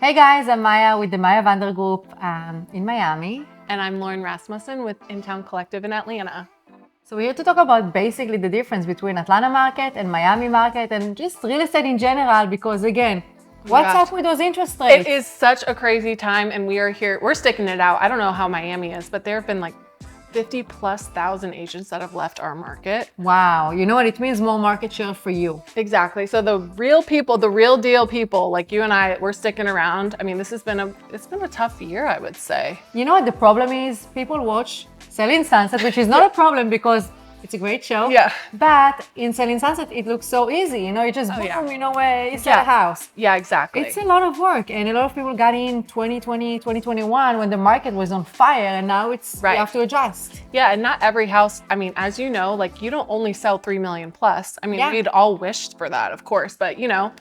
Hey guys, I'm Maya with the Maya Vander Group in Miami. And I'm Lauren Rasmussen with Intown Collective in Atlanta. So we're here to talk about basically the difference between Atlanta market and Miami market and just real estate in general because again, what's up with those interest rates? It is such a crazy time and we are here, we're sticking it out. I don't know how Miami is, but there have been like 50,000+ agents that have left our market. Wow, you know what? It means more market share for you. Exactly. So the real people, the real deal people like you and I, we're sticking around. I mean, this has been a tough year, I would say. You know what the problem is? People watch Selling Sunset, which is not a problem because it's a great show. Yeah. But in Selling Sunset, it looks so easy. You know, you just boom, you know, you sell a house. Yeah, exactly. It's a lot of work. And a lot of people got in 2020, 2021 when the market was on fire. And now it's, you have to adjust. Yeah, and not every house, I mean, as you know, like you don't only sell 3 million plus. I mean, we'd all wished for that, of course. But, you know,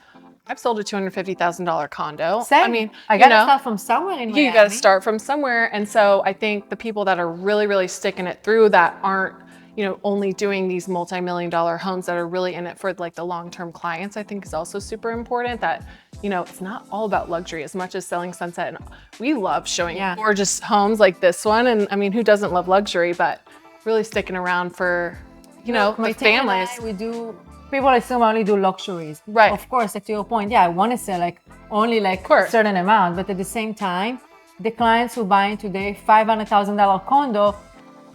I've sold a $250,000 condo. Same. I mean, I got to start from somewhere in Miami. You got to start from somewhere. And so I think the people that are really, really sticking it through that aren't, you know, only doing these multi-million-dollar homes that are really in it for like the long-term clients, I think is also super important that, you know, it's not all about luxury as much as Selling Sunset. And we love showing gorgeous homes like this one. And I mean, who doesn't love luxury, but really sticking around for, you know, the families. We do, people assume I only do luxuries. Right. Of course, like to your point, I want to sell like only like a certain amount, but at the same time, the clients who buy in today $500,000 condo,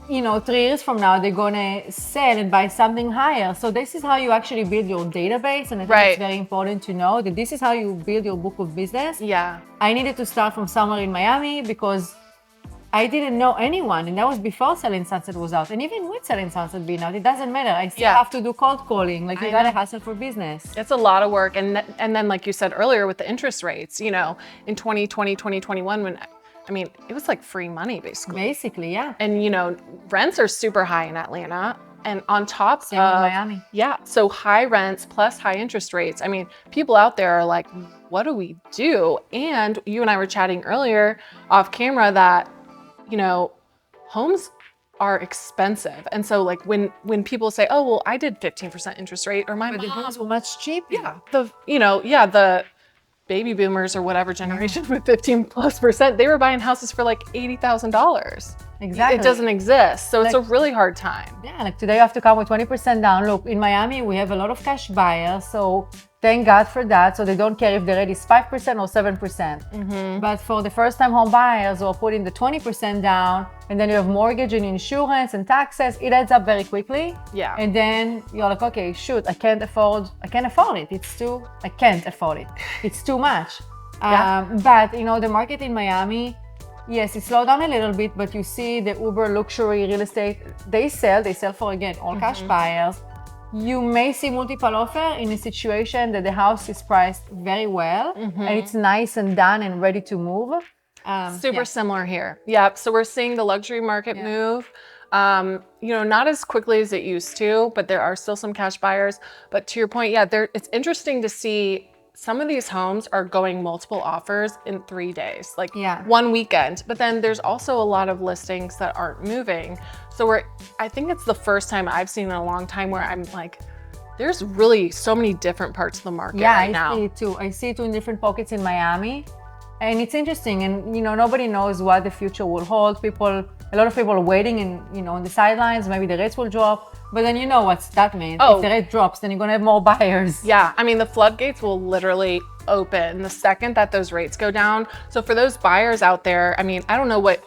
you know, 3 years from now, they're gonna sell and buy something higher. So this is how you actually build your database. And I think it's very important to know that this is how you build your book of business. Yeah. I needed to start from somewhere in Miami because I didn't know anyone. And that was before Selling Sunset was out. And even with Selling Sunset being out, it doesn't matter. I still have to do cold calling. Like you gotta hustle for business. It's a lot of work. And then like you said earlier with the interest rates, you know, in 2020, 2021, when I mean, it was like free money basically. Basically, yeah. And you know, rents are super high in Atlanta. And on top of Miami. Yeah. So high rents plus high interest rates. I mean, people out there are like, what do we do? And you and I were chatting earlier off camera that, you know, homes are expensive. And so like when people say, oh, well, I did 15% interest rate or my the homes were much cheaper. Yeah. The baby boomers or whatever generation with 15+%, they were buying houses for like $80,000. Exactly. It doesn't exist. So it's a really hard time. Yeah, like today you have to come with 20% down. Look, in Miami, we have a lot of cash buyers. So thank God for that. So they don't care if the rate is 5% or 7%. But for the first time home buyers who are putting the 20% down, and then you have mortgage and insurance and taxes, it adds up very quickly. Yeah. And then you're like, okay, shoot, I can't afford it. I can't afford it. It's too much. But you know, the market in Miami, yes, it slowed down a little bit, but you see the uber luxury real estate, they sell for, again, all cash buyers. You may see multiple offer in a situation that the house is priced very well and it's nice and done and ready to move. Super similar here. Yeah, so we're seeing the luxury market move. You know, not as quickly as it used to, but there are still some cash buyers. But to your point, it's interesting to see some of these homes are going multiple offers in 3 days, like one weekend. But then there's also a lot of listings that aren't moving. So I think it's the first time I've seen in a long time where I'm like, there's really so many different parts of the market right now. Yeah, I see it too. I see it too in different pockets in Miami. And it's interesting, and you know, nobody knows what the future will hold. A lot of people are waiting and, you know, on the sidelines, maybe the rates will drop. But then you know what that means. If the rate drops, then you're gonna have more buyers. Yeah, I mean, the floodgates will literally open the second that those rates go down. So for those buyers out there, I mean, I don't know what,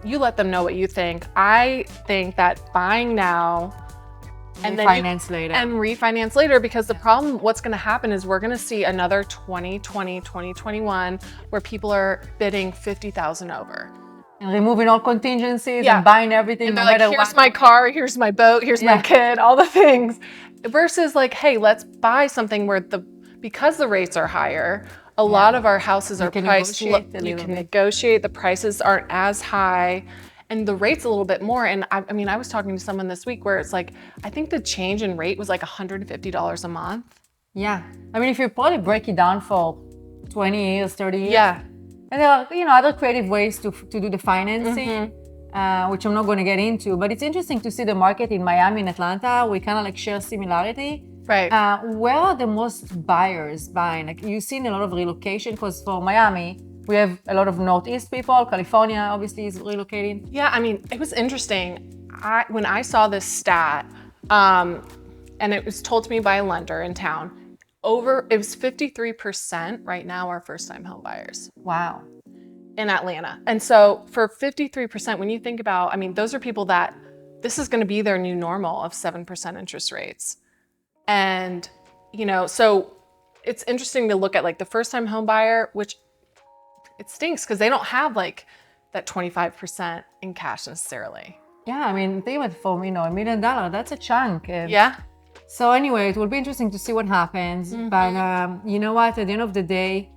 you let them know what you think. I think that buying now and refinance later, because the problem, what's going to happen is we're going to see another 2020, 2021 where people are bidding 50,000 over. And removing all contingencies and buying everything. And they're like, here's my car, here's my boat, here's my kid, all the things. Versus like, hey, let's buy something where because the rates are higher, a lot of our houses are priced, you can negotiate, the prices aren't as high. And the rate's a little bit more. And I mean, I was talking to someone this week where it's like, I think the change in rate was like $150 a month. Yeah. I mean, if you probably break it down for 20 years, 30 years. Yeah. And there are, you know, other creative ways to do the financing, which I'm not going to get into. But it's interesting to see the market in Miami and Atlanta. We kind of like share similarity. Right. Where are the most buyers buying? Like, you've seen a lot of relocation, because for Miami, we have a lot of Northeast people. California obviously is relocating. Yeah, I mean, it was interesting. When I saw this stat, and it was told to me by a lender in town, it was 53% right now are first-time home buyers Wow. in Atlanta. And so for 53%, when you think about, I mean, those are people that this is going to be their new normal of 7% interest rates. And, you know, so it's interesting to look at like the first-time home buyer, which it stinks because they don't have like that 25% in cash necessarily. Yeah, I mean, think about it, for $1 million, that's a chunk. Yeah. So anyway, it will be interesting to see what happens. But you know what? At the end of the day,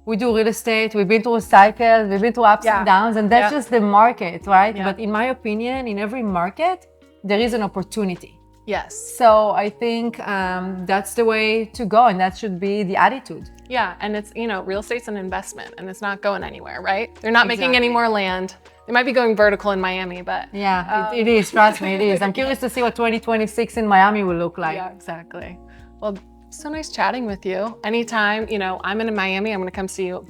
we do real estate. We've been through cycles. We've been through ups and downs, and that's just the market, right? Yeah. But in my opinion, in every market, there is an opportunity. Yes. So I think that's the way to go, and that should be the attitude. Yeah, and it's, you know, real estate's an investment and it's not going anywhere, right? They're not making any more land. They might be going vertical in Miami, but yeah, it is. Trust me, it is. I'm curious to see what 2026 in Miami will look like. Yeah, exactly. Well, so nice chatting with you. Anytime, you know, I'm in Miami, I'm gonna come see you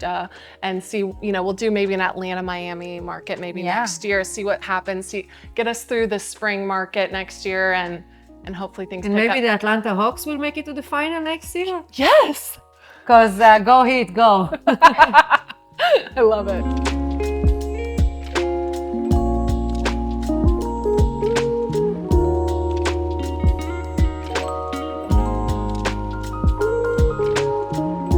and see, you know, we'll do maybe an Atlanta, Miami market maybe next year, see what happens, get us through the spring market next year, and hopefully things and pick maybe up. The Atlanta Hawks will make it to the final next year. Yes! Because go Heat, go. I love it.